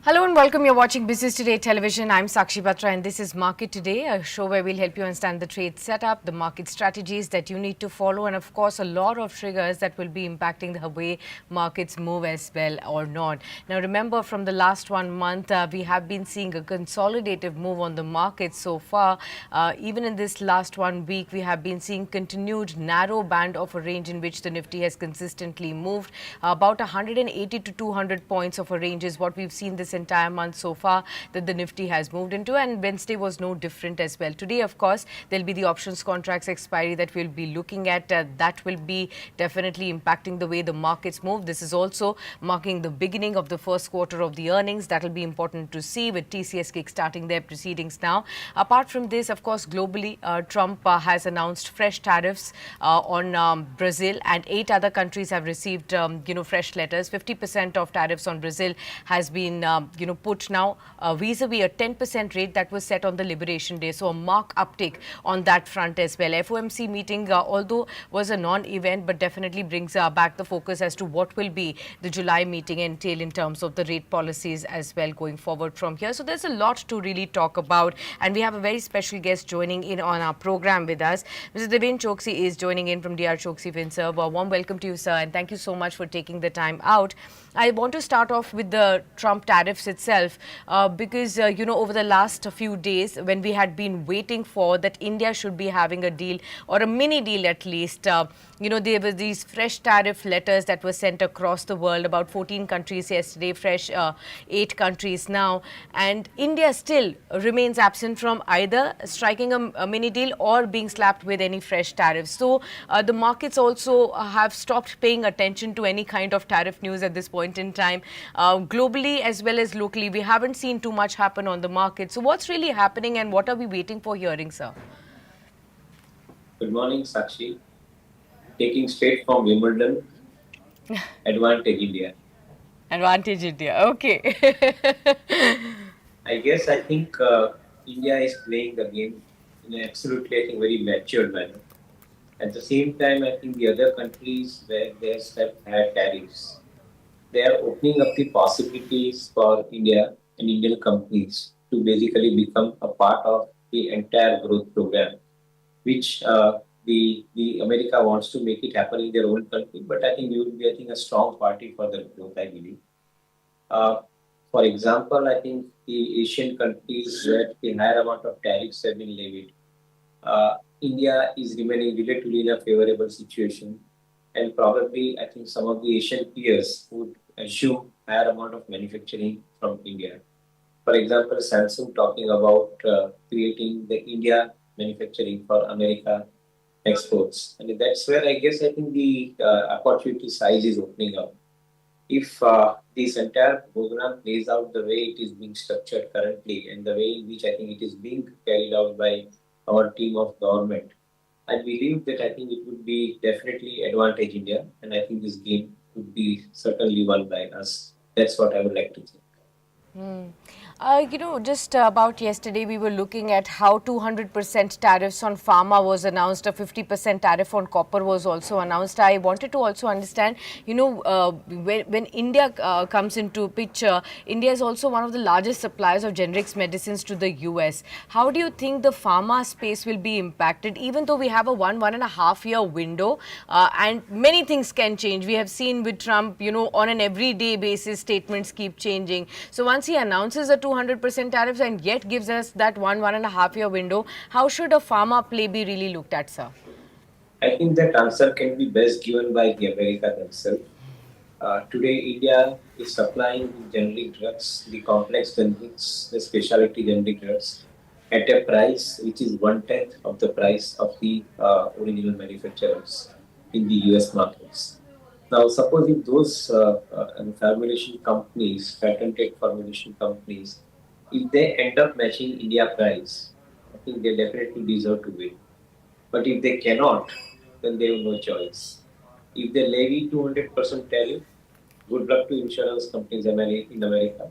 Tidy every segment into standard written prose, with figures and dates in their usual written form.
Hello and welcome. You're watching Business Today Television. I'm Sakshi Batra and this is Market Today, a show where we'll help you understand the trade setup, the market strategies that you need to follow, and of course a lot of triggers that will be impacting the way markets move as well or not. Now remember, from the last 1 month, we have been seeing a consolidative move on the market so far. Even in this last 1 week, we have been seeing continued narrow band of a range in which the Nifty has consistently moved. About 180 to 200 points of a range is what we've seen this entire month so far that the Nifty has moved into, and Wednesday was no different as well. Today, of course, there'll be the options contracts expiry that we'll be looking at. That will be definitely impacting the way the markets move. This is also marking the beginning of the first quarter of the earnings. That will be important to see, with TCS kickstarting their proceedings now. Apart from this, of course, globally, Trump has announced fresh tariffs on Brazil, and 8 other countries have received fresh letters. 50% of tariffs on Brazil has been put now vis-a-vis a 10% rate that was set on the Liberation Day. So a marked uptick on that front as well. FOMC meeting, although was a non-event, but definitely brings back the focus as to what will be the July meeting entail in terms of the rate policies as well going forward from here. So there's a lot to really talk about, and we have a very special guest joining in on our program with us. Mr. Devin Choksi is joining in from DR Choksi FinServ. A warm welcome to you, sir, and thank you so much for taking the time out. I want to start off with the Trump tariffs itself, because, over the last few days, when we had been waiting for that India should be having a deal or a mini deal at least, there were these fresh tariff letters that were sent across the world, about 14 countries yesterday, fresh 8 countries now, and India still remains absent from either striking a mini deal or being slapped with any fresh tariffs. So the markets also have stopped paying attention to any kind of tariff news at this point in time. Globally as well as locally, we haven't seen too much happen on the market. So what's really happening and what are we waiting for hearing, sir? Good morning, Sakshi. Taking straight from Wimbledon, Advantage India. Advantage India. Okay. I think India is playing the game in an absolutely, I think, very matured manner. At the same time, I think the other countries where they have had tariffs, they are opening up the possibilities for India and Indian companies to basically become a part of the entire growth program, which the America wants to make it happen in their own country. But I think we will be, I think, a strong party for the growth, I believe. Uh, for example, I think the Asian countries where the higher amount of tariffs have been levied, India is remaining relatively in a favorable situation. And probably, I think some of the Asian peers would assume higher amount of manufacturing from India. For example, Samsung talking about creating the India manufacturing for America exports. And that's where I think the opportunity size is opening up. If this entire program plays out the way it is being structured currently and the way in which I think it is being carried out by our team of government, I believe that I think it would be definitely advantage India, and I think this game would be certainly won by us. That's what I would like to think. Just about yesterday, we were looking at how 200% tariffs on pharma was announced, a 50% tariff on copper was also announced. I wanted to also understand, when India comes into picture, India is also one of the largest suppliers of generics medicines to the US. How do you think the pharma space will be impacted, even though we have a 1.5 year window, and many things can change? We have seen with Trump, on an everyday basis, statements keep changing. So once he announces a 200% tariffs and yet gives us that 1.5 year window, how should a pharma play be really looked at, sir? I think that answer can be best given by the America themselves. Today, India is supplying the generic drugs, the complex generics, the specialty generic drugs, at a price which is one-tenth of the price of the original manufacturers in the US markets. Now, suppose if those formulation companies, patented formulation companies, if they end up matching India price, I think they definitely deserve to win. But if they cannot, then they have no choice. If they levy 200% tariff, good luck to insurance companies in America.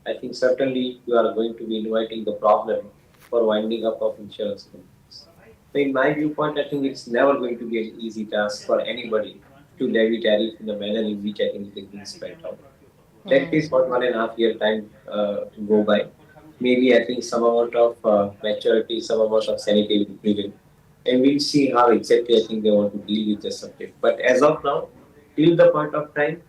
I think certainly you are going to be inviting the problem for winding up of insurance companies. So in my viewpoint, I think it's never going to be an easy task for anybody to levy tariff in the manner in which I think it is being spelled out. Let this for 1.5 year time go by. Maybe I think some amount of maturity, some amount of sanity will prevail. And we'll see how exactly I think they want to deal with the subject. But as of now, till the point of time,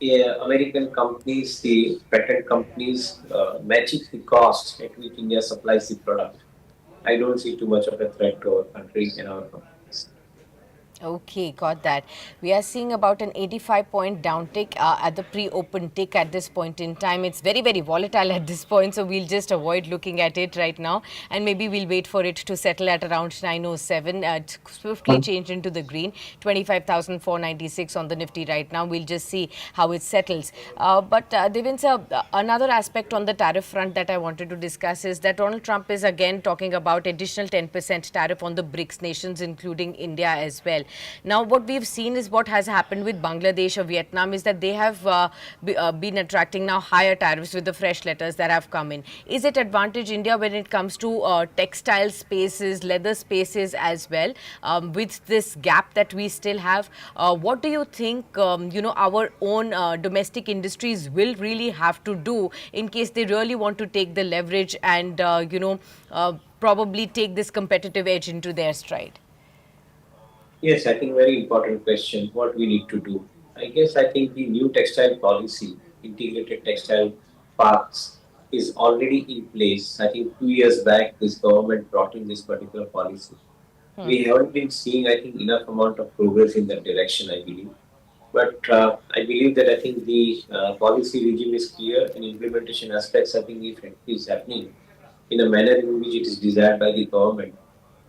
yeah, American companies, the patent companies, matching the cost at which India supplies the product. I don't see too much of a threat to our country and our companies. Okay, got that. We are seeing about an 85-point downtick at the pre-open tick at this point in time. It's very, very volatile at this point, so we'll just avoid looking at it right now, and maybe we'll wait for it to settle at around 907. It swiftly changed into the green, 25,496 on the Nifty right now. We'll just see how it settles. But Devin sir, another aspect on the tariff front that I wanted to discuss is that Donald Trump is again talking about additional 10% tariff on the BRICS nations, including India as well. Now, what we've seen is what has happened with Bangladesh or Vietnam is that they have been attracting now higher tariffs with the fresh letters that have come in. Is it advantage India when it comes to textile spaces, leather spaces as well, with this gap that we still have? What do you think, our own domestic industries will really have to do in case they really want to take the leverage and, probably take this competitive edge into their stride? Yes, I think very important question. What we need to do? I guess I think the new textile policy, integrated textile parks, is already in place. I think 2 years back, this government brought in this particular policy. We haven't been seeing, I think, enough amount of progress in that direction, I believe. But I believe that I think the policy regime is clear and implementation aspects, I think, if it is happening in a manner in which it is desired by the government,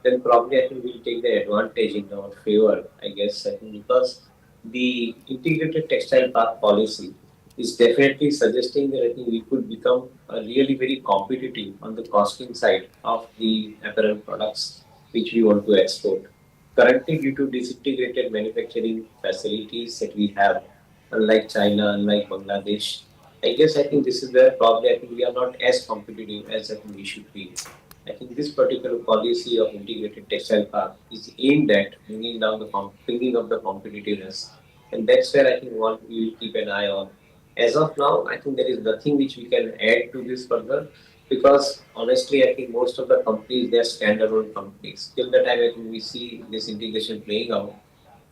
then probably I think we'll take the advantage in our favor, I guess. I think because the integrated textile park policy is definitely suggesting that I think we could become really very competitive on the costing side of the apparel products which we want to export. Currently, due to disintegrated manufacturing facilities that we have, unlike China, unlike Bangladesh, I think this is where probably I think we are not as competitive as I think we should be. I think this particular policy of integrated textile park is aimed at bringing up the competitiveness, and that's where I think what we will keep an eye on. As of now, I think there is nothing which we can add to this further because honestly, I think most of the companies they are standalone companies. Till the time I think we see this integration playing out,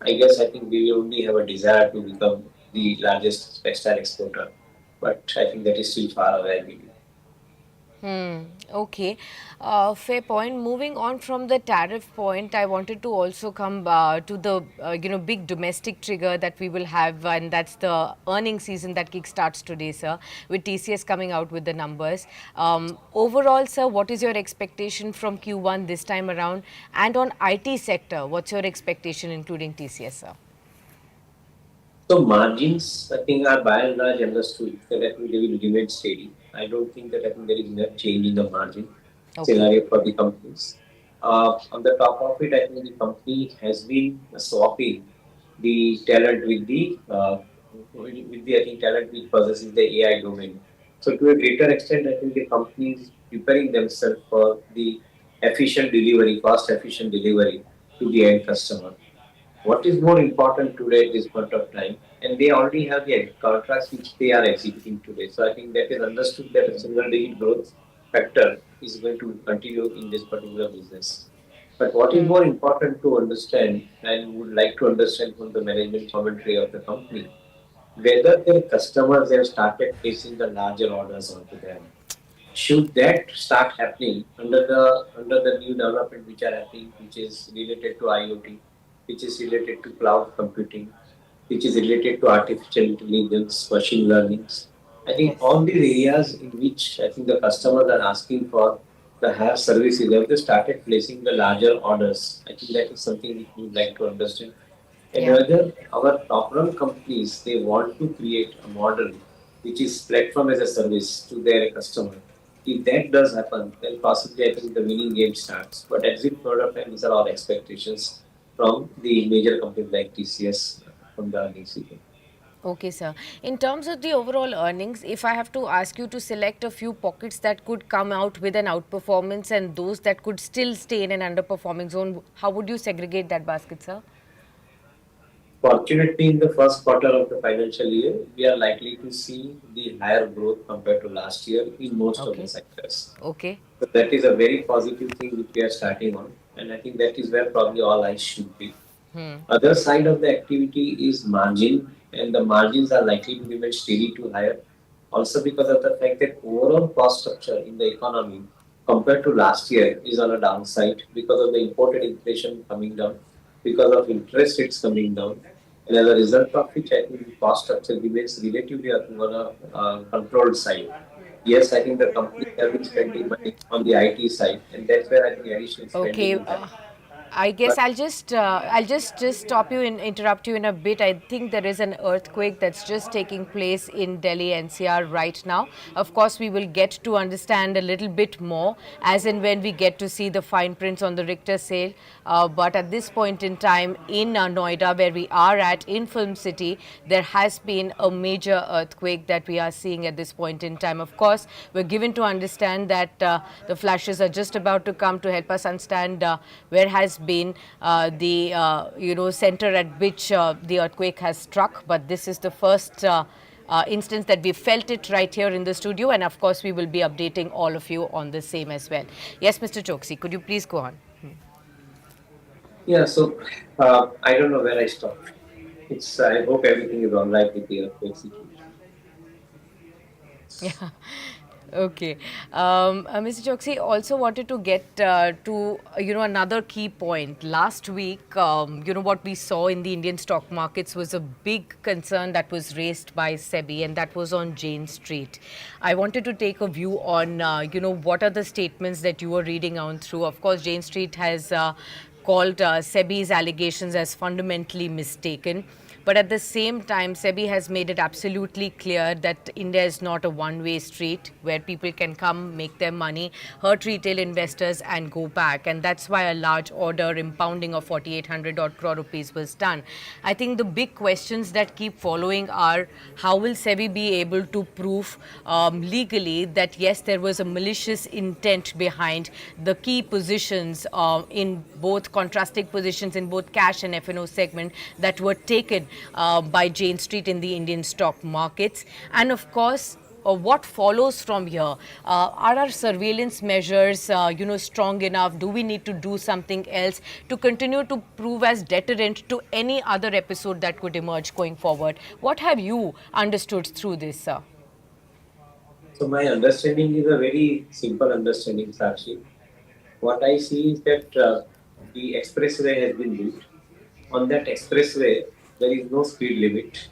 I guess I think we will only have a desire to become the largest textile exporter, but I think that is still far away, I believe. Okay, fair point. Moving on from the tariff point, I wanted to also come to the big domestic trigger that we will have, and that's the earning season that kickstarts today, sir, with TCS coming out with the numbers. Overall, sir, what is your expectation from Q1 this time around? And on IT sector, what's your expectation, including TCS, sir? So margins, I think, are by and large understood that I think they will remain steady. I don't think that I think there is enough change in the margin Okay. scenario for the companies. On the top of it, I think the company has been swapping the talent with the I think talent which possesses the AI domain. So to a greater extent, I think the company is preparing themselves for the efficient delivery, cost efficient delivery to the end customer. What is more important today at this point of time, and they already have the contracts which they are executing today. So I think that is understood that a single digit growth factor is going to continue in this particular business. But what is more important to understand and would like to understand from the management commentary of the company, whether their customers have started placing the larger orders onto them. Should that start happening under the new development which are happening, which is related to IoT, which is related to cloud computing, which is related to artificial intelligence, machine learnings. I think Yes. all these areas in which I think the customers are asking for the higher services, have they started placing the larger orders? I think that is something which we would like to understand. And Yeah. whether our top-run companies, they want to create a model which is platform as a service to their customer. If that does happen, then possibly I think the winning game starts. But at this point of time, these are all expectations from the major companies like TCS from the earnings season. Okay, sir. In terms of the overall earnings, if I have to ask you to select a few pockets that could come out with an outperformance and those that could still stay in an underperforming zone, how would you segregate that basket, sir? Fortunately, in the first quarter of the financial year, we are likely to see the higher growth compared to last year in most of the Okay. sectors. Okay. So that is a very positive thing which we are starting on, and I think that is where probably all eyes should be. Hmm. Other side of the activity is margin, and the margins are likely to remain steady to higher. Also because of the fact that overall cost structure in the economy compared to last year is on a downside because of the imported inflation coming down, because of interest rates coming down, and as a result of which I think the cost structure remains relatively on a controlled side. Yes, I think the companies have been spending money on the IT side, and that's where I think additional spending Okay. will happen. I guess But I'll just stop you and interrupt you in a bit. I think there is an earthquake that's just taking place in Delhi NCR right now. Of course, we will get to understand a little bit more as and when we get to see the fine prints on the Richter scale. But at this point in time in Noida, where we are at in Film City, there has been a major earthquake that we are seeing at this point in time. Of course, we're given to understand that the flashes are just about to come to help us understand where has been the center at which the earthquake has struck. But this is the first instance that we felt it right here in the studio, and of course we will be updating all of you on the same as well. Yes, Mr. Choksi, could you please go on? yeah, so I don't know where I stopped. It's I hope everything is all right with the earthquake situation. Yeah. Okay. Mr. Choksi, also wanted to get to another key point. Last week, what we saw in the Indian stock markets was a big concern that was raised by SEBI, and that was on Jane Street. I wanted to take a view on, what are the statements that you were reading on through. Of course, Jane Street has called SEBI's allegations as fundamentally mistaken. But at the same time, SEBI has made it absolutely clear that India is not a one-way street where people can come, make their money, hurt retail investors and go back. And that's why a large order impounding of 4,800 odd crore rupees was done. I think the big questions that keep following are how will SEBI be able to prove legally that yes, there was a malicious intent behind the key positions in both contrasting positions in both cash and F&O segment that were taken by Jane Street in the Indian stock markets. And of course, what follows from here? Are our surveillance measures, strong enough? Do we need to do something else to continue to prove as deterrent to any other episode that could emerge going forward? What have you understood through this, sir? So my understanding is a very simple understanding, Sakshi. What I see is that the expressway has been built. On that expressway, there is no speed limit.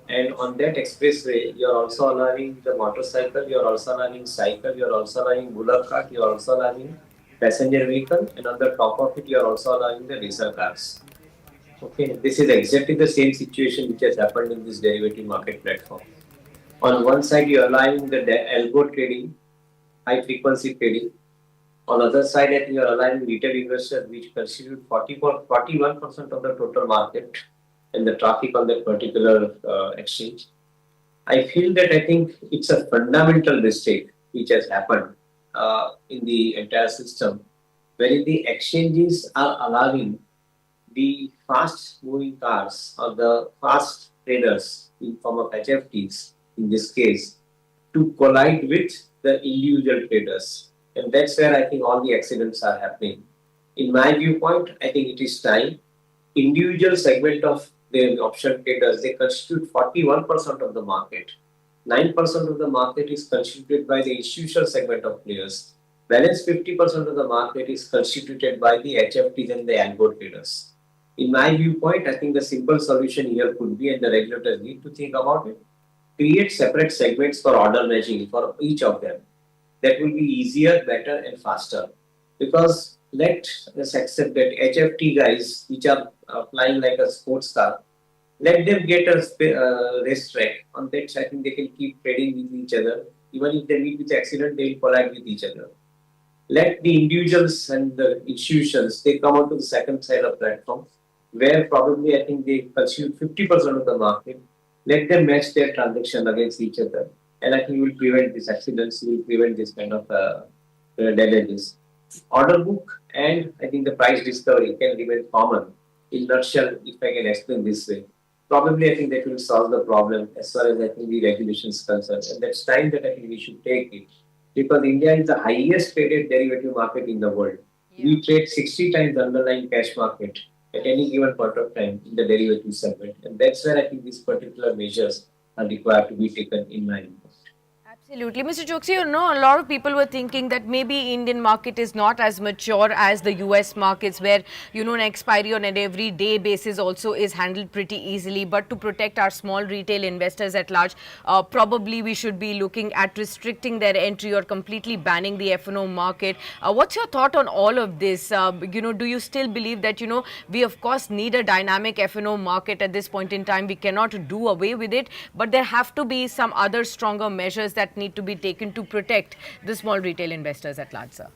And on that expressway, you are also allowing the motorcycle, you are also allowing cycle, you are also allowing bullock cart, you are also allowing passenger vehicle, and on the top of it, you are also allowing the racer cars. Okay, this is exactly the same situation which has happened in this derivative market platform. On one side, you are allowing the algo trading, high frequency trading. On the other side, I think you are allowing retail investors, which constitute 41% of the total market and the traffic on that particular exchange. I feel that I think it's a fundamental mistake which has happened in the entire system, wherein the exchanges are allowing the fast moving cars or the fast traders in form of HFTs in this case to collide with the individual traders. And that's where I think all the accidents are happening. In my viewpoint, I think it is time. Individual segment of the option traders, they constitute 41% of the market. 9% of the market is constituted by the institutional segment of players. Balance 50% of the market is constituted by the HFTs and the algo traders. In my viewpoint, I think the simple solution here could be, and the regulators need to think about it, create separate segments for order matching for each of them. That will be easier, better, and faster. Because let us accept that HFT guys, which are flying like a sports car, let them get a race track. On that, I think they can keep trading with each other. Even if they meet with accident, they will collide with each other. Let the individuals and the institutions they come onto the second side of platform, where probably I think they consume 50% of the market. Let them match their transaction against each other, and I think we will prevent these accidents. We will prevent this kind of damages. Order book and I think the price discovery can remain common in nutshell, if I can explain this way, probably I think that will solve the problem as far as I think the regulation is concerned. And that's time that I think we should take it. Because India is the highest traded derivative market in the world. Yeah. We trade 60 times the underlying cash market at any given point of time in the derivative segment. And that's where I think these particular measures are required to be taken in my view. Absolutely. Mr. Choksi, a lot of people were thinking that maybe Indian market is not as mature as the US markets where, an expiry on an everyday basis also is handled pretty easily. But to protect our small retail investors at large, probably we should be looking at restricting their entry or completely banning the F&O market. What's your thought on all of this? Do you still believe that, we of course need a dynamic F&O market at this point in time? We cannot do away with it, but there have to be some other stronger measures that need to be taken to protect the small retail investors at large, sir.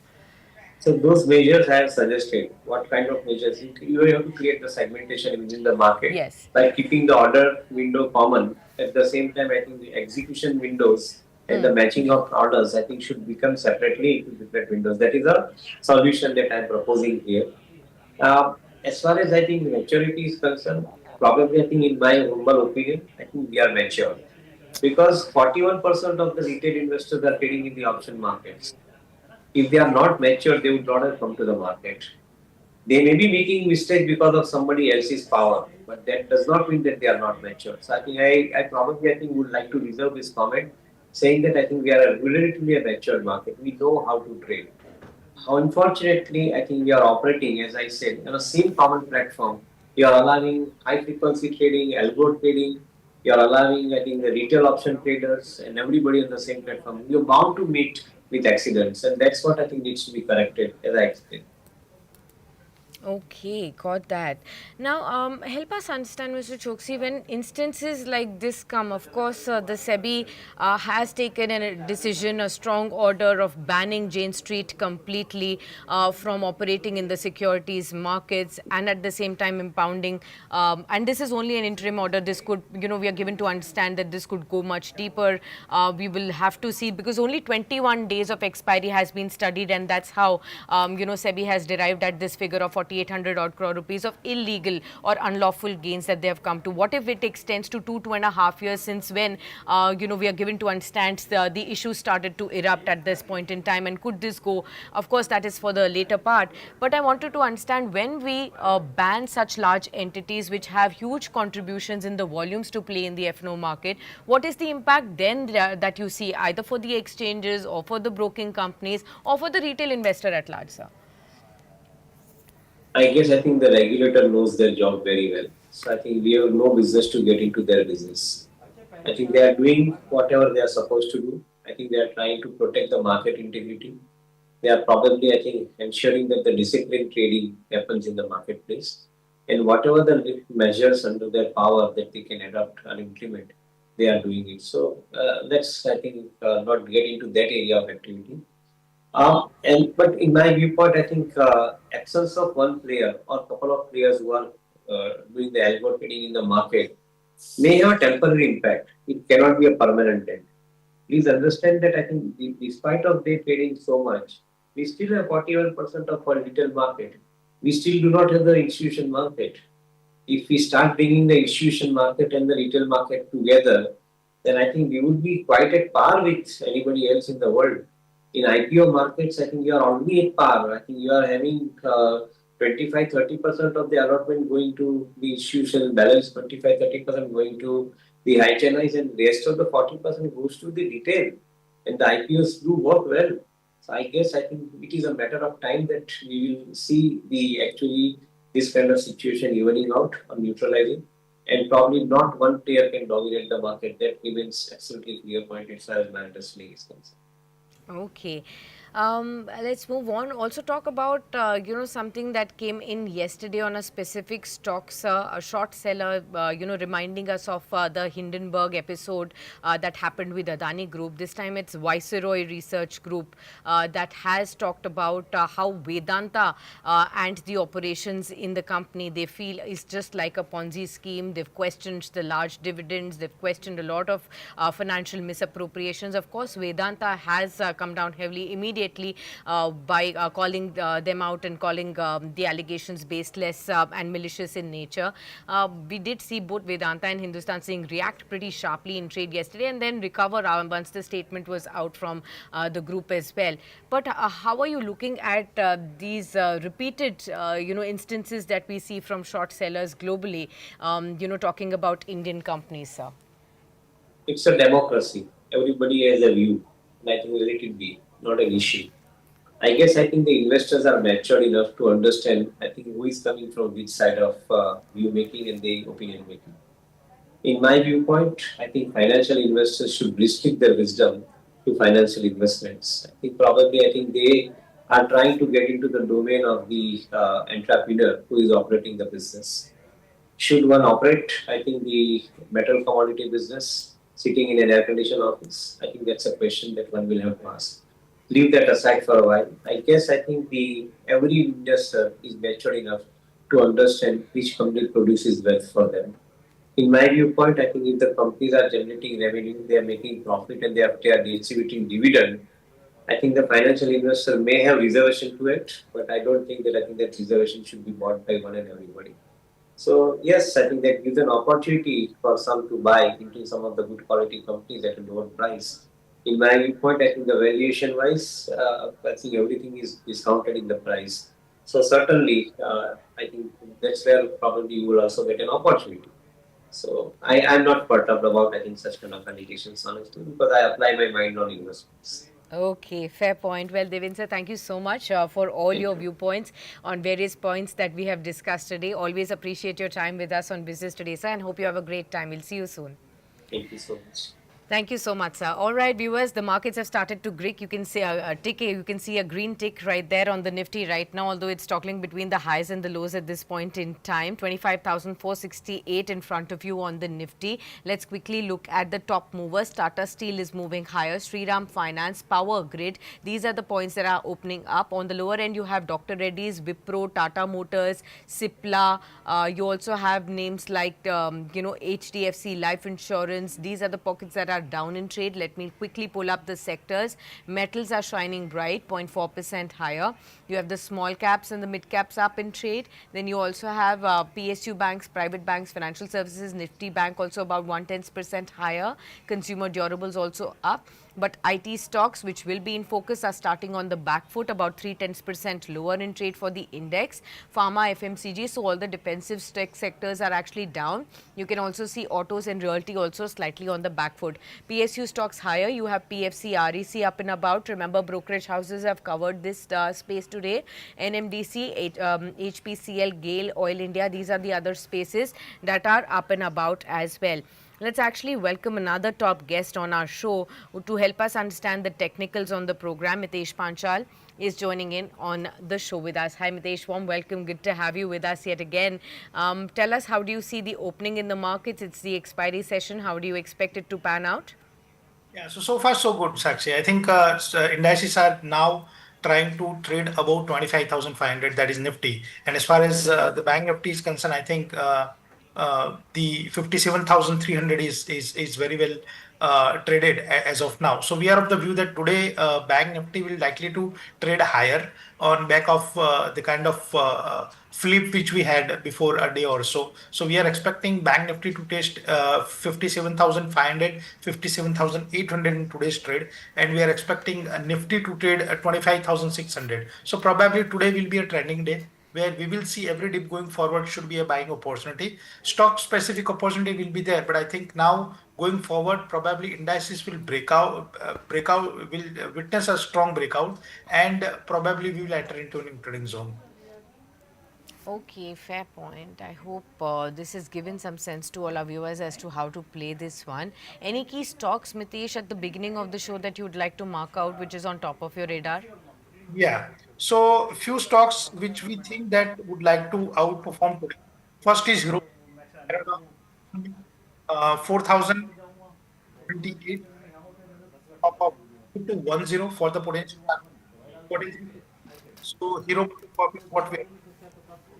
So those measures I have suggested. What kind of measures? You have to create the segmentation within the market Yes. by keeping the order window common. At the same time, I think the execution windows and the matching of orders, I think, should become separately into different windows. That is a solution that I am proposing here. As far as I think maturity is concerned, probably I think in my humble opinion, I think we are mature because 41% of the retail investors are trading in the option markets. If they are not mature, they would not have come to the market. They may be making mistakes because of somebody else's power, but that does not mean that they are not mature. So I think I probably I think would like to reserve this comment, saying that I think we are a relatively a mature market. We know how to trade. How unfortunately, I think we are operating, as I said, on a same common platform. You are allowing high frequency trading, algo trading. You are allowing, I think, the retail option traders and everybody on the same platform. You're bound to meet with accidents, and that's what I think needs to be corrected, as I explained. Okay, got that. Now, help us understand, Mr. Choksi, when instances like this come, of course, the SEBI has taken a decision, a strong order of banning Jane Street completely from operating in the securities markets and at the same time impounding. And this is only an interim order. This could, we are given to understand that this could go much deeper. We will have to see because only 21 days of expiry has been studied, and that's how, SEBI has derived at this figure of 4,800 odd crore rupees of illegal or unlawful gains that they have come to. What if it extends to 2.5 years since when, we are given to understand the issue started to erupt at this point in time, and could this go? Of course, that is for the later part. But I wanted to understand when we ban such large entities which have huge contributions in the volumes to play in the F&O market, what is the impact then that you see either for the exchanges or for the broking companies or for the retail investor at large, sir? I guess I think the regulator knows their job very well. So I think we have no business to get into their business. I think they are doing whatever they are supposed to do. I think they are trying to protect the market integrity. They are probably, I think, ensuring that the disciplined trading happens in the marketplace. And whatever the measures under their power that they can adopt and implement, they are doing it. So let's, I think, not get into that area of activity. But in my viewpoint, I think absence of one player or couple of players who are doing the algo trading in the market may have a temporary impact. It cannot be a permanent trend. Please understand that I think despite of they trading so much, we still have 41% of our retail market. We still do not have the institution market. If we start bringing the institution market and the retail market together, then I think we would be quite at par with anybody else in the world. In IPO markets, I think you are already at par. I think you are having 25-30% of the allotment going to the institutional balance, 25-30% going to the high channels, and the rest of the 40% goes to the retail. And the IPOs do work well. So I guess I think it is a matter of time that we will see the actually this kind of situation evening out or neutralizing. And probably not one player can dominate the market. That remains absolutely clear point as far as my understanding is concerned. Okay. Let's move on. Also talk about, something that came in yesterday on a specific stocks, a short seller, reminding us of the Hindenburg episode that happened with Adani Group. This time it's Viceroy Research Group that has talked about how Vedanta and the operations in the company, they feel is just like a Ponzi scheme. They've questioned the large dividends. They've questioned a lot of financial misappropriations. Of course, Vedanta has come down heavily immediately immediately by calling them out and calling the allegations baseless and malicious in nature. We did see both Vedanta and Hindustan Zinc react pretty sharply in trade yesterday and then recover once the statement was out from the group as well. But how are you looking at these repeated, instances that we see from short sellers globally, talking about Indian companies, sir? It's a democracy. Everybody has a view, and I think let it be, not an issue. I think the investors are mature enough to understand, I think, who is coming from which side of view making and the opinion making. In my viewpoint, I think financial investors should restrict their wisdom to financial investments. I think they are trying to get into the domain of the entrepreneur who is operating the business. Should one operate, I think, the metal commodity business sitting in an air conditioned office? I think that's a question that one will have to ask. Leave that aside for a while. I think the every investor is mature enough to understand which company produces wealth for them. In my viewpoint, I think if the companies are generating revenue, they are making profit, and they are distributing dividend, I think the financial investor may have reservation to it, but I don't think that I think that reservation should be bought by one and everybody. So yes, I think that gives an opportunity for some to buy into some of the good quality companies at a lower price. In my viewpoint, I think the valuation wise, I think everything is discounted in the price. So certainly, I think that's where probably you will also get an opportunity. So I'm not perturbed about I think such kind of allegations honestly because I apply my mind on investments. Okay, fair point. Well, Devin thank you so much for all Thank your you. viewpoints on various points that we have discussed today. Always appreciate your time with us on Business Today, sir, and hope you have a great time. We'll see you soon. Thank you so much. Thank you so much, sir. All right, viewers, the markets have started to grick. You can see a tick. You can see a green tick right there on the Nifty right now, although it's toggling between the highs and the lows at this point in time. 25,468 in front of you on the Nifty. Let's quickly look at the top movers. Tata Steel is moving higher. Sriram Finance, Power Grid. These are the points that are opening up. On the lower end, you have Dr. Reddy's, Wipro, Tata Motors, Cipla. You also have names like, HDFC Life Insurance. These are the pockets that are down in trade. Let me quickly pull up the sectors. Metals are shining bright, 0.4% higher. You have the small caps and the mid caps up in trade. Then you also have PSU banks, private banks, financial services, Nifty Bank also about 1/10% higher. Consumer durables also up. But IT stocks, which will be in focus, are starting on the back foot, about 3/10% lower in trade for the index. Pharma, FMCG, so all the defensive tech sectors are actually down. You can also see autos and realty also slightly on the back foot. PSU stocks higher. You have PFC, REC up and about. Remember, brokerage houses have covered this space today. NMDC, HPCL, GAIL, Oil India, these are the other spaces that are up and about as well. Let's actually welcome another top guest on our show to help us understand the technicals on the program. Mitesh Panchal is joining in on the show with us. Hi Mitesh, warm welcome. Good to have you with us yet again. Tell us, how do you see the opening in the markets? It's the expiry session. How do you expect it to pan out? Yeah, so far so good, Sakshi. I think indices are now trying to trade above 25,500, that is Nifty. And as far as the Bank Nifty is concerned, I think the 57,300 is very well traded as of now. So we are of the view that today Bank Nifty will likely to trade higher on back of the kind of flip which we had before a day or so. So we are expecting Bank Nifty to test 57,500, 57,800 in today's trade, and we are expecting Nifty to trade 25,600. So probably today will be a trending day where we will see every dip going forward should be a buying opportunity. Stock specific opportunity will be there, but I think now going forward, probably indices will will witness a strong breakout, and probably we will enter into an trading zone. Okay, fair point. I hope this has given some sense to all our viewers as to how to play this one. Any key stocks, Mitesh, at the beginning of the show that you'd like to mark out, which is on top of your radar? Yeah. So few stocks which we think that would like to outperform today. First is Hero, around 4,028 top of 210 for the potential. Potential. So Hero what we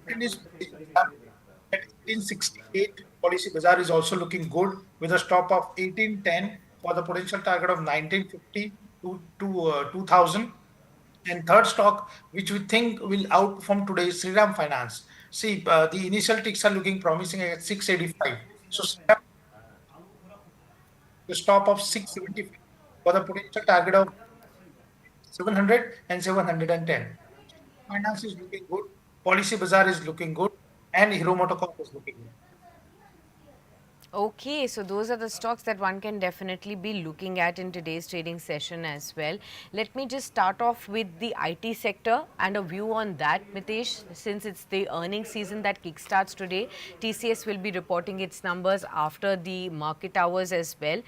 second is Policy Bazaar at 1868. Policy Bazaar is also looking good with a stop of 1810 for the potential target of 1950 to 2000. And third stock, which we think will outperform today, is Sriram Finance. See, the initial ticks are looking promising at 685. So the stop of 675 for the potential target of 700 and 710. Finance is looking good. Policy Bazaar is looking good. And Hero MotoCorp is looking good. Okay, so those are the stocks that one can definitely be looking at in today's trading session as well. Let me just start off with the IT sector and a view on that, Mitesh. Since it's the earnings season that kickstarts today, TCS will be reporting its numbers after the market hours as well.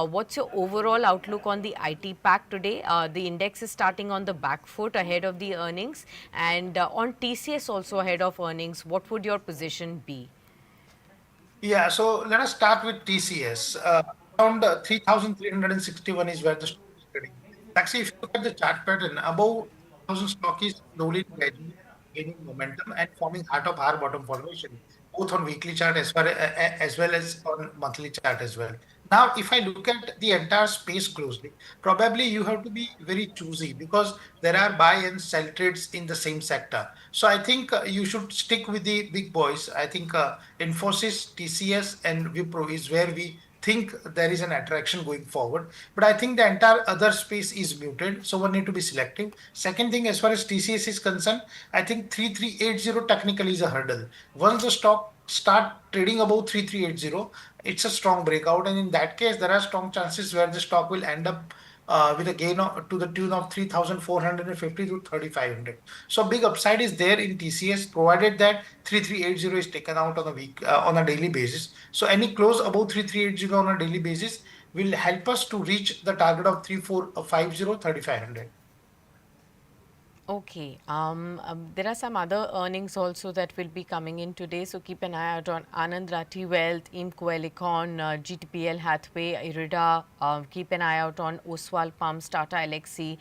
What's your overall outlook on the IT pack today? The index is starting on the back foot ahead of the earnings, and on TCS also ahead of earnings. What would your position be? Yeah, so let us start with TCS. Around 3,361 is where the stock is trading. Actually, if you look at the chart pattern, above 1,000 stock is slowly gradually gaining momentum and forming heart of our bottom formation, both on weekly chart as well as on monthly chart as well. Now, if I look at the entire space closely, probably you have to be very choosy because there are buy and sell trades in the same sector. So I think you should stick with the big boys. I think Infosys, TCS, and Wipro is where we think there is an attraction going forward. But I think the entire other space is muted, so one need to be selective. Second thing, as far as TCS is concerned, I think 3380 technically is a hurdle. Once the stock start trading above 3380, it's a strong breakout, and in that case, there are strong chances where the stock will end up with a gain to the tune of 3,450 to 3,500. So big upside is there in TCS, provided that 3380 is taken out on a on a daily basis. So any close above 3380 on a daily basis will help us to reach the target of 3450 3,500. Okay. There are some other earnings also that will be coming in today. So keep an eye out on Anand Rathi Wealth, Imco Elecon, GTPL Hathway, Irida. Keep an eye out on Oswal Pumps, Tata Elxsi.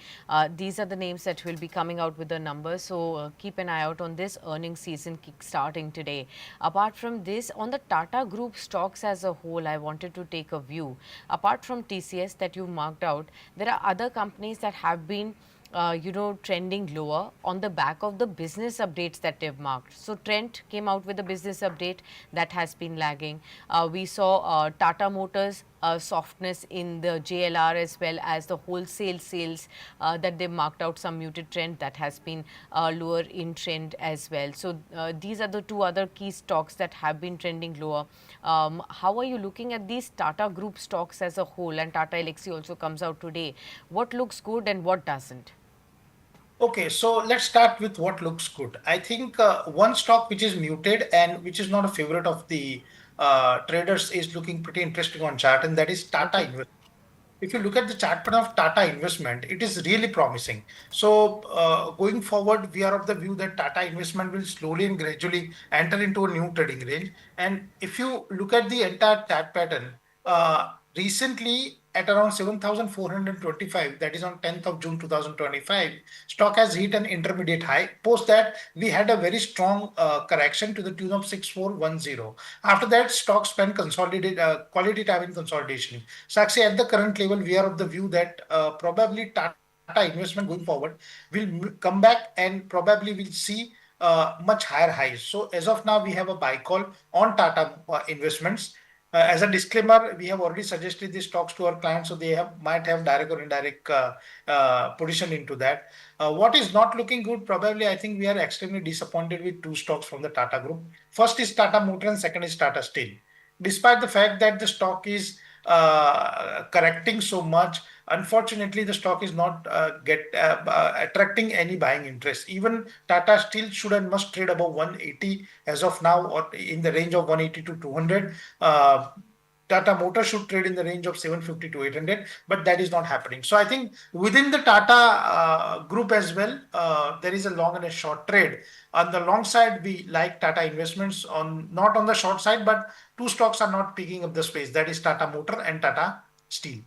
These are the names that will be coming out with the numbers. So keep an eye out on this earnings season kick-starting today. Apart from this, on the Tata Group stocks as a whole, I wanted to take a view. Apart from TCS that you marked out, there are other companies that have been trending lower on the back of the business updates that they've marked. So Trent came out with a business update that has been lagging. We saw Tata Motors softness in the JLR as well as the wholesale sales that they marked out some muted trend that has been lower in trend as well. So these are the two other key stocks that have been trending lower. How are you looking at these Tata Group stocks as a whole? And Tata Elxsi also comes out today. What looks good and what doesn't? Okay, so let's start with what looks good. I think one stock which is muted and which is not a favorite of the traders is looking pretty interesting on chart, and that is Tata Okay. Investment. If you look at the chart pattern of Tata Investment, it is really promising. So going forward, we are of the view that Tata Investment will slowly and gradually enter into a new trading range. And if you look at the entire chart pattern, recently at around 7,425, that is on 10th of June 2025, stock has hit an intermediate high. Post that, we had a very strong correction to the tune of 6,410. After that, stock spent consolidated quality time in consolidation. Sakshi, at the current level, we are of the view that probably Tata investment going forward will come back and probably will see much higher highs. So as of now, we have a buy call on Tata investments. As a disclaimer, we have already suggested these stocks to our clients, so they might have direct or indirect position into that. What is not looking good? Probably, I think we are extremely disappointed with two stocks from the Tata Group. First is Tata Motor, and second is Tata Steel. Despite the fact that the stock is correcting so much, unfortunately, the stock is not attracting any buying interest. Even Tata Steel should and must trade above 180 as of now, or in the range of 180 to 200. Tata Motor should trade in the range of 750 to 800, but that is not happening. So I think within the Tata group as well, there is a long and a short trade. On the long side, we like Tata Investments. On not on the short side, but two stocks are not picking up the space. That is Tata Motor and Tata Steel.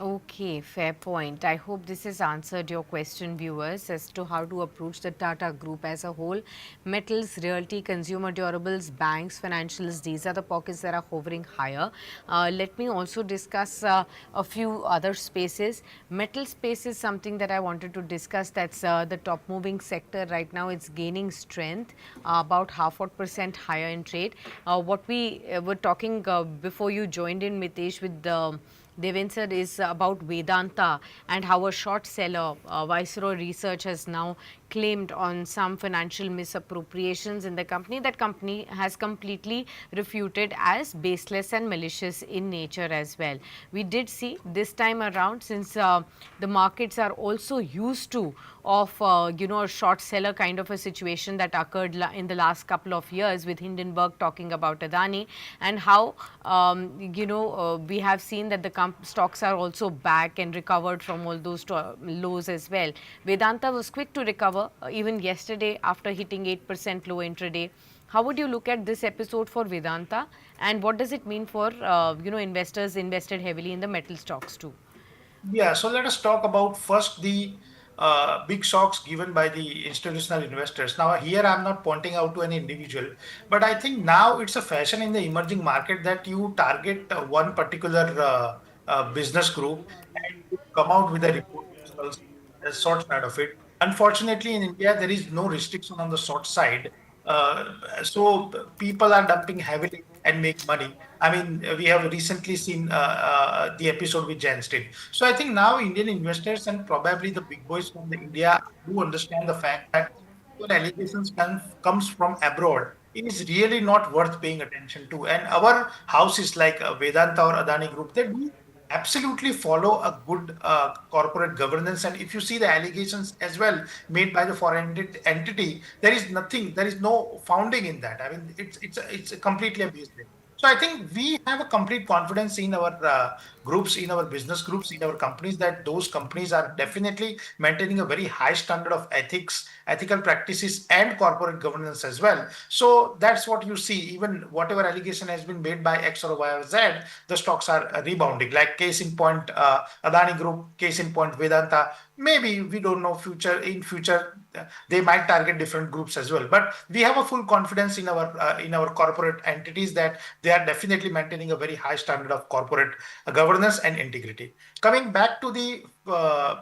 Okay, fair point. I hope this has answered your question, viewers, as to how to approach the Tata Group as a whole. Metals, realty, consumer durables, banks, financials, these are the pockets that are hovering higher. Let me also discuss a few other spaces. Metal space is something that I wanted to discuss. That's the top moving sector right now. It's gaining strength, about half odd percent higher in trade. What we were talking before you joined in, Mitesh, with the Devendra, is about Vedanta and how a short seller, Viceroy Research, has now claimed on some financial misappropriations in the company. That company has completely refuted as baseless and malicious in nature as well. We did see this time around, since the markets are also used to of a short seller kind of a situation that occurred in the last couple of years, with Hindenburg talking about Adani, and how we have seen that the stocks are also back and recovered from all those lows as well. Vedanta was quick to recover even yesterday after hitting 8% low intraday. How would you look at this episode for Vedanta, and what does it mean for investors invested heavily in the metal stocks too? Yeah, so let us talk about first the big shocks given by the institutional investors. Now, here I'm not pointing out to any individual, but I think now it's a fashion in the emerging market that you target one particular business group and you come out with a report results, a short side of it. Unfortunately, in India, there is no restriction on the short side. So people are dumping heavily and make money. I mean, we have recently seen the episode with Jane Street. So I think now Indian investors and probably the big boys from the India do understand the fact that when allegations comes from abroad, it is really not worth paying attention to. And our houses like Vedanta or Adani Group, they do absolutely follow a good corporate governance. And if you see the allegations as well made by the foreign entity, there is nothing, there is no founding in that. I mean, it's completely a business. So I think we have a complete confidence in our groups, in our business groups, in our companies, that those companies are definitely maintaining a very high standard of ethics, ethical practices, and corporate governance as well. So that's what you see. Even whatever allegation has been made by X or Y or Z, the stocks are rebounding. Like case in point, Adani Group, case in point, Vedanta. Maybe we don't know future they might target different groups as well. But we have a full confidence in our corporate entities that they are definitely maintaining a very high standard of corporate governance and integrity. Coming back to the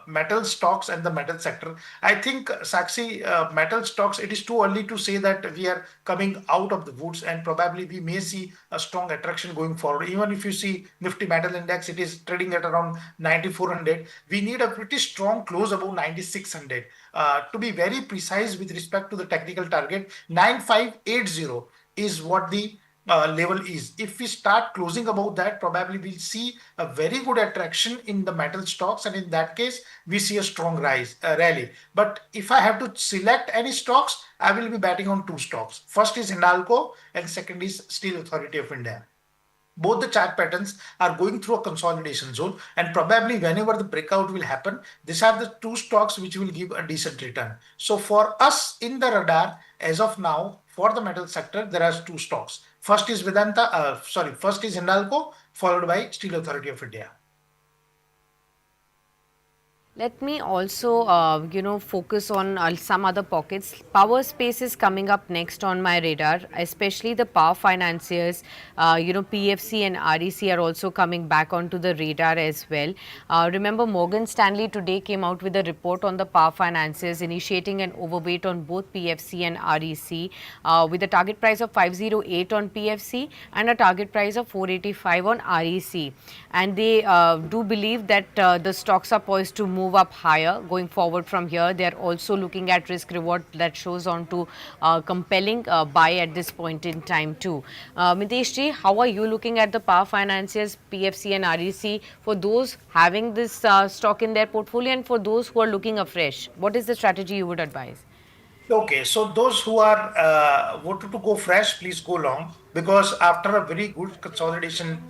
metal stocks and the metal sector, I think Sakshi, metal stocks, it is too early to say that we are coming out of the woods, and probably we may see a strong attraction going forward. Even if you see Nifty Metal Index, it is trading at around 9400. We need a pretty strong close above 9600. To be very precise with respect to the technical target, 9580 is what the level is. If we start closing above that, probably we'll see a very good attraction in the metal stocks, and in that case, we see a strong rally. But if I have to select any stocks, I will be betting on two stocks. First is Hindalco, and second is Steel Authority of India. Both the chart patterns are going through a consolidation zone, and probably whenever the breakout will happen, these are the two stocks which will give a decent return. So for us in the radar, as of now, for the metal sector, there are two stocks. First is first is Hindalco, followed by Steel Authority of India. Let me also, focus on some other pockets. Power space is coming up next on my radar, especially the power financiers. PFC and REC are also coming back onto the radar as well. Remember, Morgan Stanley today came out with a report on the power financiers, initiating an overweight on both PFC and REC, with a target price of 508 on PFC and a target price of 485 on REC. And they do believe that the stocks are poised to move up higher going forward from here. They are also looking at risk reward that shows on to compelling buy at this point in time too. Mitesh ji, how are you looking at the power financiers, PFC and REC, for those having this stock in their portfolio, and for those who are looking afresh? What is the strategy you would advise? Okay, so those who are wanted to go fresh, please go long, because after a very good consolidation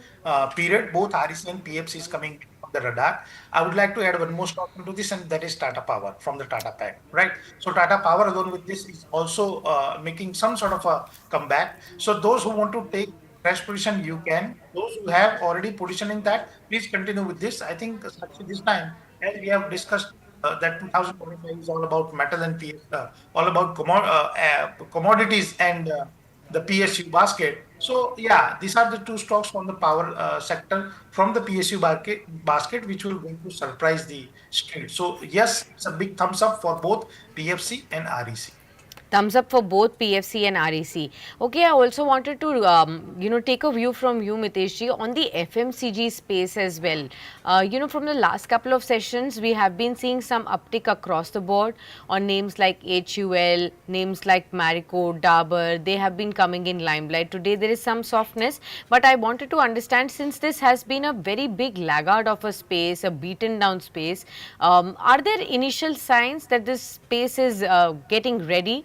period, both REC and PFC is coming on the radar. I would like to add one more stock into this, and that is Tata Power from the Tata pack, right? So Tata Power, along with this, is also making some sort of a comeback. So those who want to take fresh position, you can. Those who have already position in that, please continue with this. I think Sakshi, this time, as we have discussed, that 2025 is all about metal and PS, all about commodities and the PSU basket. So yeah, these are the two stocks from the power sector from the PSU basket, which will going to surprise the street. So yes, it's a big thumbs up for both PFC and REC. Thumbs up for both PFC and REC. Okay, I also wanted to, take a view from you, Miteshji, on the FMCG space as well. From the last couple of sessions, we have been seeing some uptick across the board on names like HUL, names like Marico, Dabur. They have been coming in limelight. Today, there is some softness, but I wanted to understand, since this has been a very big laggard of a space, a beaten down space, are there initial signs that this space is getting ready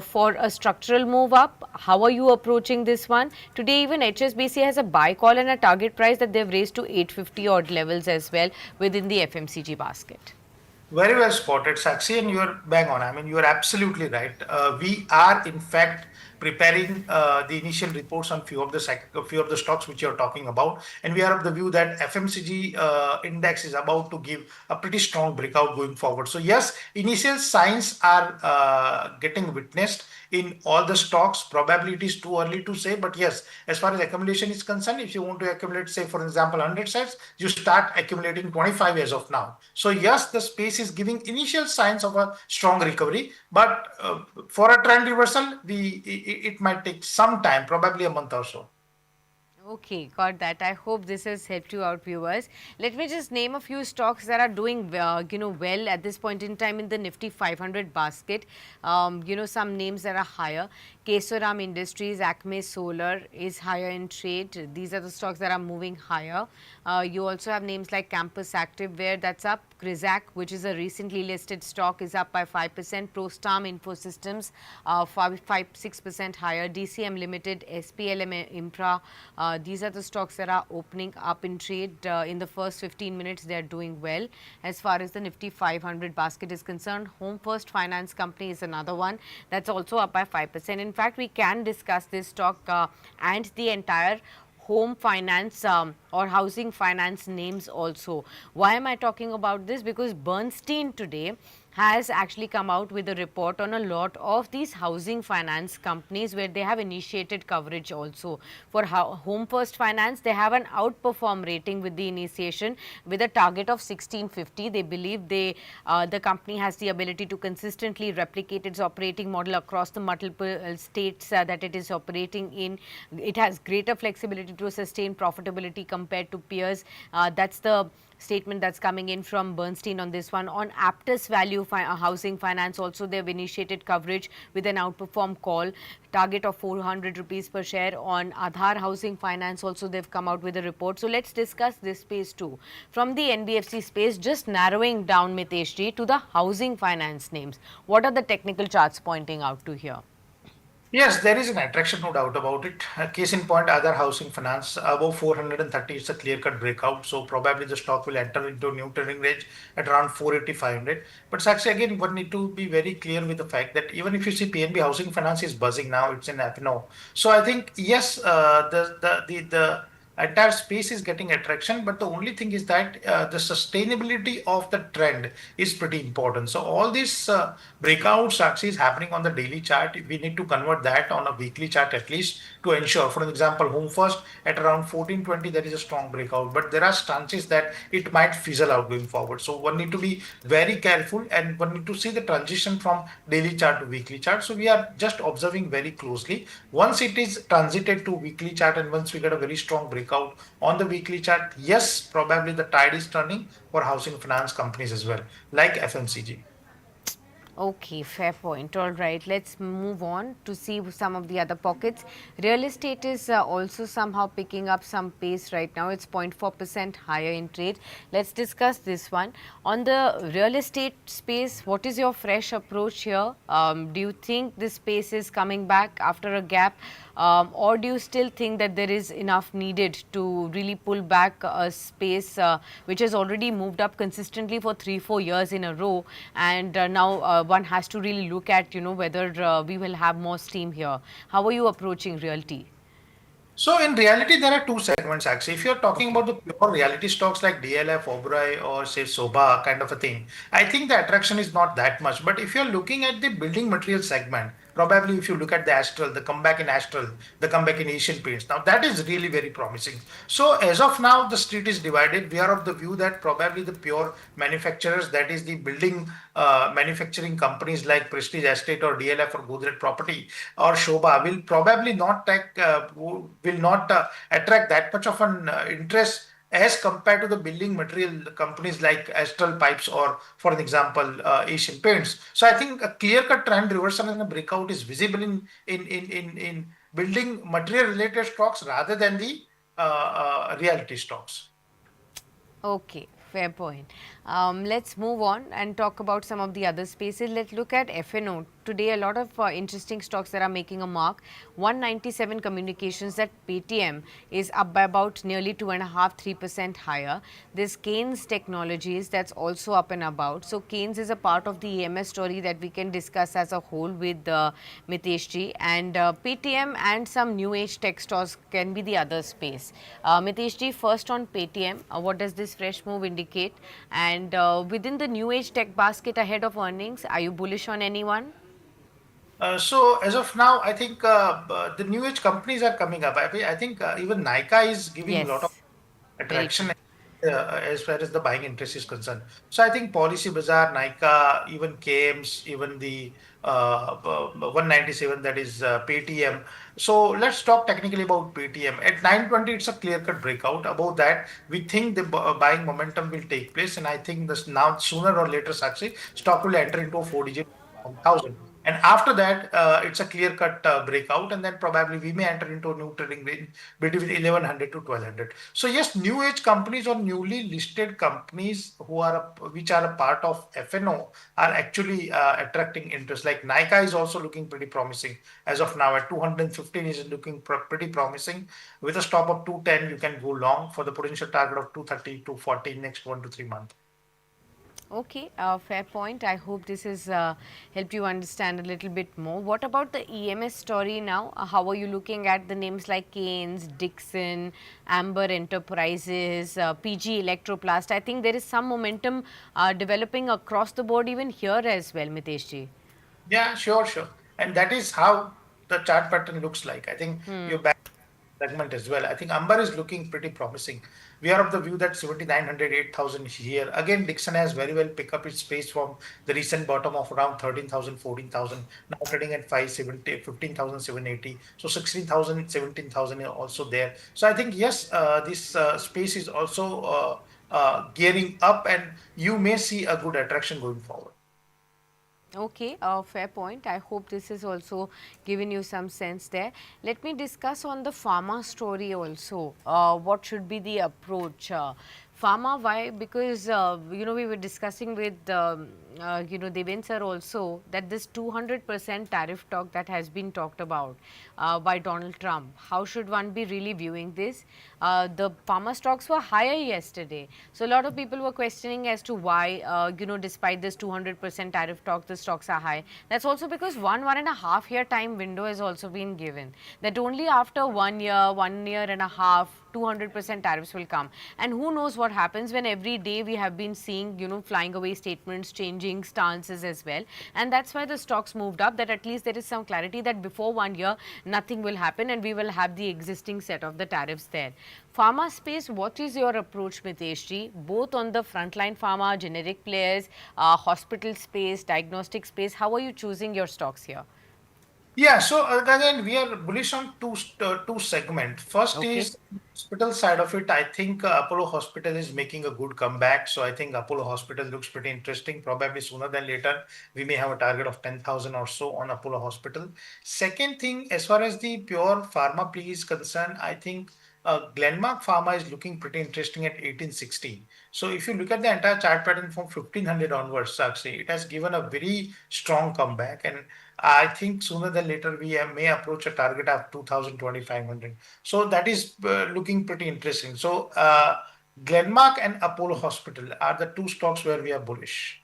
for a structural move up? How are you approaching this one? Today even HSBC has a buy call and a target price that they've raised to 850 odd levels as well within the FMCG basket. Very well spotted, Sakshi, and you're bang on. I mean, you're absolutely right. We are, in fact, preparing the initial reports on few of the stocks which you're talking about, and we are of the view that FMCG index is about to give a pretty strong breakout going forward. So yes, initial signs are getting witnessed in all the stocks. Probably it is too early to say, but yes, as far as accumulation is concerned, if you want to accumulate, say for example, 100 shares, you start accumulating 25 as of now. So yes, the space is giving initial signs of a strong recovery, but for a trend reversal, it might take some time, probably a month or so. Okay, got that. I hope this has helped you out, viewers. Let me just name a few stocks that are doing, well at this point in time in the Nifty 500 basket. Some names that are higher. Kesoram Industries, Acme Solar is higher in trade. These are the stocks that are moving higher. You also have names like Campus Activewear, that's up. Crizac, which is a recently listed stock, is up by 5%. Prostam Infosystems, 6% higher. DCM Limited, SPLM Infra, these are the stocks that are opening up in trade. In the first 15 minutes, they are doing well. As far as the Nifty 500 basket is concerned, Home First Finance Company is another one that's also up by 5%. In fact, we can discuss this stock and the entire home finance or housing finance names also. Why am I talking about this? Because Bernstein today has actually come out with a report on a lot of these housing finance companies where they have initiated coverage also. For Home First Finance, they have an outperform rating with the initiation with a target of 1650. They believe the company has the ability to consistently replicate its operating model across the multiple states that it is operating in. It has greater flexibility to sustain profitability compared to peers. That's the statement that's coming in from Bernstein on this one. On Aptus Value Housing Finance also, they've initiated coverage with an outperform call, target of 400 rupees per share. On Aadhar Housing Finance also, they've come out with a report. So let's discuss this space too. From the NBFC space, just narrowing down, Miteshji, to the housing finance names. What are the technical charts pointing out to here? Yes, there is an attraction, no doubt about it. Case in point, other housing finance above 430 is a clear-cut breakout. So probably the stock will enter into a new trading range at around 480, 500. But actually, again, one need to be very clear with the fact that even if you see PNB Housing Finance is buzzing now, it's in FNO. So I think yes, the entire space is getting attraction, but the only thing is that the sustainability of the trend is pretty important. So all these breakouts actually is happening on the daily chart. We need to convert that on a weekly chart at least to ensure. For example, Home First at around 1420, there is a strong breakout, but there are chances that it might fizzle out going forward. So one need to be very careful and one need to see the transition from daily chart to weekly chart. So we are just observing very closely. Once it is transited to weekly chart and once we get a very strong breakout on the weekly chart, yes, probably the tide is turning for housing finance companies as well, like FMCG. Okay, fair point. All right, let's move on to see some of the other pockets. Real estate is also somehow picking up some pace right now. It's 0.4% higher in trade. Let's discuss this one. On the real estate space, what is your fresh approach here? Do you think this space is coming back after a gap? Or do you still think that there is enough needed to really pull back a space which has already moved up consistently for 3-4 years in a row, and now one has to really look at whether we will have more steam here? How are you approaching realty? So in reality, there are two segments actually. If you're talking Okay. about the pure reality stocks like DLF, Oberoi, or say Soba kind of a thing, I think the attraction is not that much. But if you're looking at the building material segment, probably if you look at the Astral, the comeback in Astral, the comeback in Asian Paints, now that is really very promising. So as of now, the street is divided. We are of the view that probably the pure manufacturers, that is the building manufacturing companies like Prestige Estate or DLF or Godrej Property or Shobha will probably not will not attract that much of an interest as compared to the building material companies like Astral Pipes or, for an example, Asian Paints. So I think a clear-cut trend reversal and a breakout is visible in building material related stocks rather than the reality stocks. Okay, fair point. Let's move on and talk about some of the other spaces. Let's look at FNO. Today, a lot of interesting stocks that are making a mark. 197 Communications, that Paytm is up by about nearly 2.5-3% higher. There's Keynes Technologies, that's also up and about. So Keynes is a part of the EMS story that we can discuss as a whole with Mitesh ji. And Paytm and some new age tech stocks can be the other space. Mitesh ji, first on Paytm, what does this fresh move indicate? And within the new age tech basket ahead of earnings, are you bullish on anyone? So as of now, I think the new age companies are coming up. I think even Nykaa is giving a lot of Yes, very attraction true. as far as the buying interest is concerned. So I think Policy Bazaar, Nykaa, even KMs, even the 197, that is Paytm. So let's talk technically about Paytm. At 920, it's a clear-cut breakout. Above that, we think the buying momentum will take place, and I think this now sooner or later, Sakshi, stock will enter into a four-digit 1,000. And after that, it's a clear-cut breakout, and then probably we may enter into a new trading range between 1100 to 1200. So yes, new age companies or newly listed companies which are a part of FNO are actually attracting interest. Like Nykaa is also looking pretty promising as of now. At 215 is looking pretty promising. With a stop of 210, you can go long for the potential target of 230 to 40 next 1 to 3 months. Okay, fair point. I hope this has helped you understand a little bit more. What about the EMS story now? How are you looking at the names like Keynes, Dixon, Amber Enterprises, PG Electroplast? I think there is some momentum developing across the board even here as well, Mitesh ji. Yeah, sure, sure. And that is how the chart pattern looks like. I think your back segment as well. I think Amber is looking pretty promising. We are of the view that 7,900, 8,000 here. Again, Dixon has very well picked up its pace from the recent bottom of around 13,000, 14,000. Now trading at 570, 15,780. So 16,000, 17,000 are also there. So I think, yes, this space is also gearing up, and you may see a good attraction going forward. Okay, fair point. I hope this has also given you some sense there. Let me discuss on the pharma story also. What should be the approach? Pharma, why? Because, we were discussing with, Devin sir also that this 200% tariff talk that has been talked about by Donald Trump, how should one be really viewing this? The pharma stocks were higher yesterday. So a lot of people were questioning as to why, despite this 200% tariff talk, the stocks are high. That's also because 1.5 year time window has also been given. That only after 1 year, 1 year and a half, 200% tariffs will come. And who knows what happens when every day we have been seeing, flying away statements, changing stances as well. And that's why the stocks moved up, that at least there is some clarity that before 1 year, nothing will happen and we will have the existing set of the tariffs there. Pharma space, what is your approach, Mitesh ji? Both on the frontline pharma, generic players, hospital space, diagnostic space, how are you choosing your stocks here? Yeah, so again, we are bullish on two segment. First Okay. is hospital side of it. I think Apollo Hospital is making a good comeback. So I think Apollo Hospital looks pretty interesting. Probably sooner than later, we may have a target of 10,000 or so on Apollo Hospital. Second thing, as far as the pure pharma play is concerned, I think Glenmark Pharma is looking pretty interesting at 1860. So if you look at the entire chart pattern from 1500 onwards, Sakshi, it has given a very strong comeback. And I think sooner than later we may approach a target of 2,000, 2,500. So that is looking pretty interesting. So Glenmark and Apollo Hospital are the two stocks where we are bullish.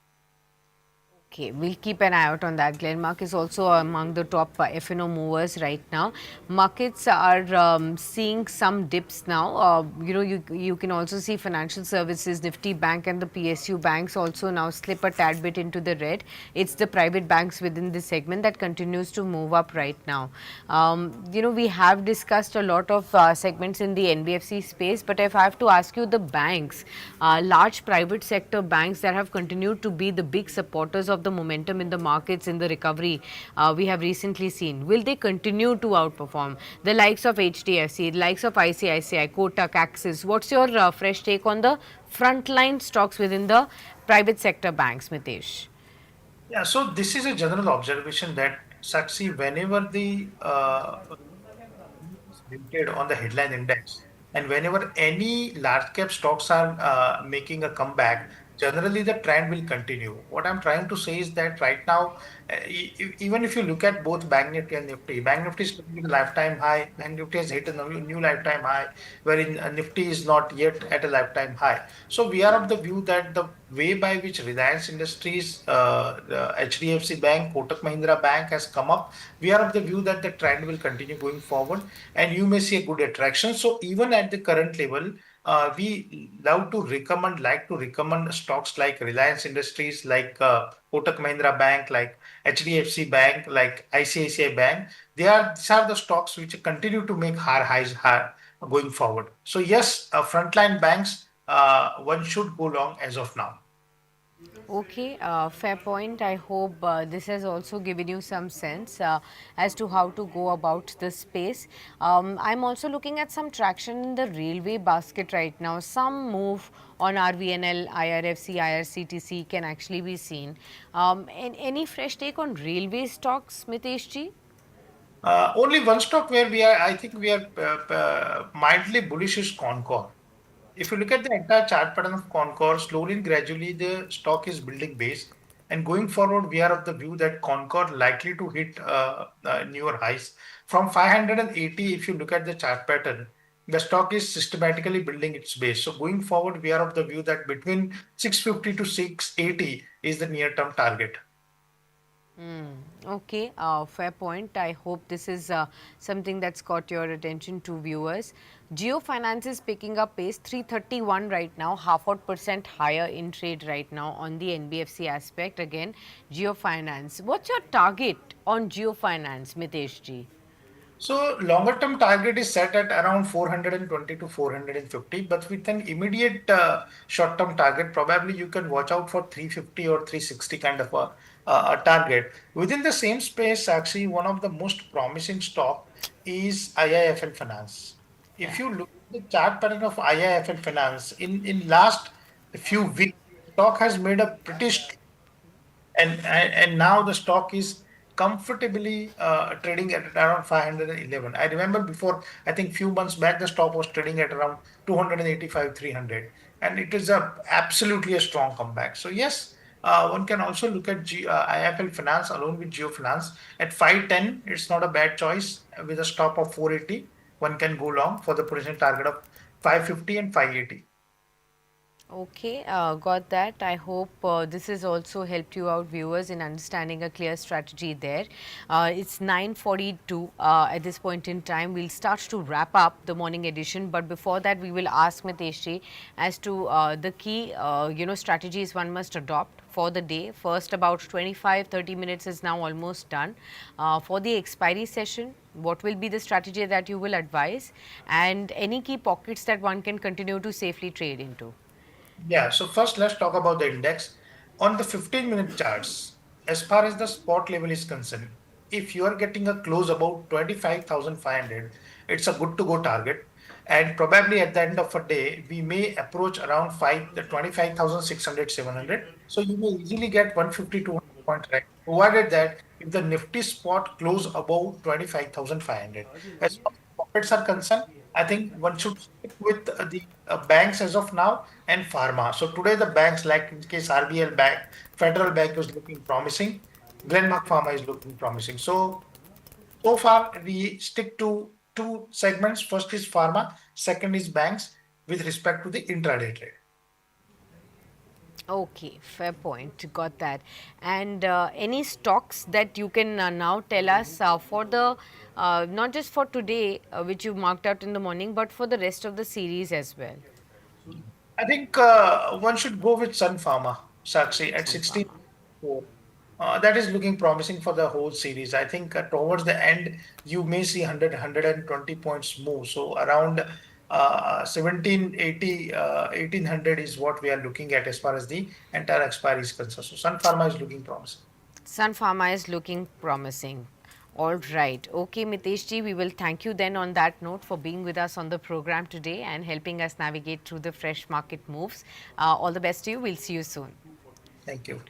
Okay, we'll keep an eye out on that. Glenmark is also among the top F&O movers right now. Markets are seeing some dips now. You can also see financial services, Nifty Bank and the PSU banks also now slip a tad bit into the red. It's the private banks within this segment that continues to move up right now. We have discussed a lot of segments in the NBFC space, but if I have to ask you, the banks, large private sector banks that have continued to be the big supporters of the momentum in the markets in the recovery we have recently seen, will they continue to outperform the likes of HDFC, the likes of ICICI, Kotak, Axis? What's your fresh take on the frontline stocks within the private sector banks, Mitesh? Yeah, so this is a general observation that Sakshi, whenever the is weighted on the headline index, and whenever any large cap stocks are making a comeback, generally the trend will continue. What I'm trying to say is that right now, even if you look at both Bank Nifty and Nifty, Bank Nifty is hitting the lifetime high, Bank Nifty has hit a new lifetime high, wherein Nifty is not yet at a lifetime high. So we are of the view that the way by which Reliance Industries, the HDFC Bank, Kotak Mahindra Bank has come up, we are of the view that the trend will continue going forward, and you may see a good attraction. So even at the current level, we like to recommend stocks like Reliance Industries, like Kotak Mahindra Bank, like HDFC Bank, like ICICI Bank. These are the stocks which continue to make higher highs higher going forward. So yes, frontline banks, one should go long as of now. Okay, fair point. I hope this has also given you some sense as to how to go about this space. I'm also looking at some traction in the railway basket right now. Some move on RVNL, IRFC, IRCTC can actually be seen. Any fresh take on railway stocks, Mitesh ji? Only one stock where I think we are mildly bullish is Concor. If you look at the entire chart pattern of Concor, slowly and gradually the stock is building base. And going forward, we are of the view that Concor likely to hit newer highs. From 580, if you look at the chart pattern, the stock is systematically building its base. So going forward, we are of the view that between 650 to 680 is the near-term target. Okay, fair point. I hope this is something that's caught your attention to viewers. Geo Finance is picking up pace, 331 right now, half odd percent higher in trade right now on the NBFC aspect. Again, Geo Finance. What's your target on Geo Finance, Mitesh ji? So longer term target is set at around 420 to 450, but with an immediate short term target, probably you can watch out for 350 or 360 kind of a target. Within the same space, actually, one of the most promising stock is IIFL Finance. Yeah. If you look at the chart pattern of IIFL Finance in last few weeks, stock has made a pretty and now the stock is comfortably trading at around 511. I remember before, I think few months back, the stock was trading at around 285, 300, and it is absolutely a strong comeback. So yes, one can also look at IFL Finance along with Geo Finance at 510. It's not a bad choice with a stop of 480. One can go long for the position target of 550 and 580. Okay, got that. I hope this has also helped you out, viewers, in understanding a clear strategy there. It's 9:42 at this point in time. We'll start to wrap up the morning edition, but before that, we will ask Mitesh as to the key, strategies one must adopt for the day. First, about 25-30 minutes is now almost done. For the expiry session, what will be the strategy that you will advise, and any key pockets that one can continue to safely trade into? Yeah, so first let's talk about the index. On the 15-minute charts, as far as the spot level is concerned, if you are getting a close about 25,500, it's a good to go target. And probably at the end of a day, we may approach around the 25,600, 700. So you may easily get 150 to 200 point right, provided that if the Nifty spot close above 25,500. As far as pockets are concerned, I think one should stick with the banks as of now and pharma. So today the banks like in case RBL Bank, Federal Bank is looking promising. Glenmark Pharma is looking promising. So far we stick to two segments. First is pharma, second is banks with respect to the intraday trade. Okay, fair point. Got that. And any stocks that you can now tell us for the not just for today, which you marked out in the morning, but for the rest of the series as well. I think one should go with Sun Pharma, Sakshi, at Sun 16. Pharma. That is looking promising for the whole series. I think towards the end, you may see 120 points move. So around 1780, 1800 is what we are looking at as far as the entire expiry is concerned. So Sun Pharma is looking promising. Sun Pharma is looking promising. All right. Okay, Mitesh ji, we will thank you then on that note for being with us on the program today and helping us navigate through the fresh market moves. All the best to you. We'll see you soon. Thank you.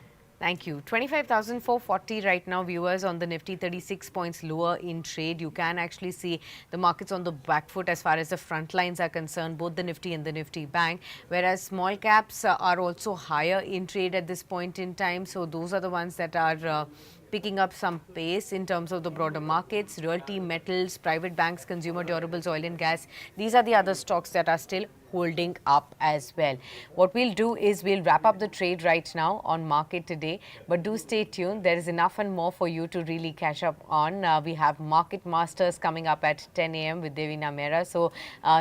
Thank you. 25,440 right now, viewers, on the Nifty, 36 points lower in trade. You can actually see the markets on the back foot as far as the front lines are concerned, both the Nifty and the Nifty Bank, whereas small caps are also higher in trade at this point in time. So those are the ones that are picking up some pace in terms of the broader markets. Realty, metals, private banks, consumer durables, oil and gas. These are the other stocks that are still holding up as well. What we'll do is we'll wrap up the trade right now on market today, but do stay tuned. There is enough and more for you to really catch up on. We have Market Masters coming up at 10 a.m. with Devina Mehra, so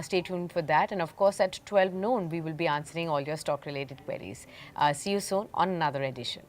stay tuned for that. And of course, at 12 noon, we will be answering all your stock related queries. See you soon on another edition.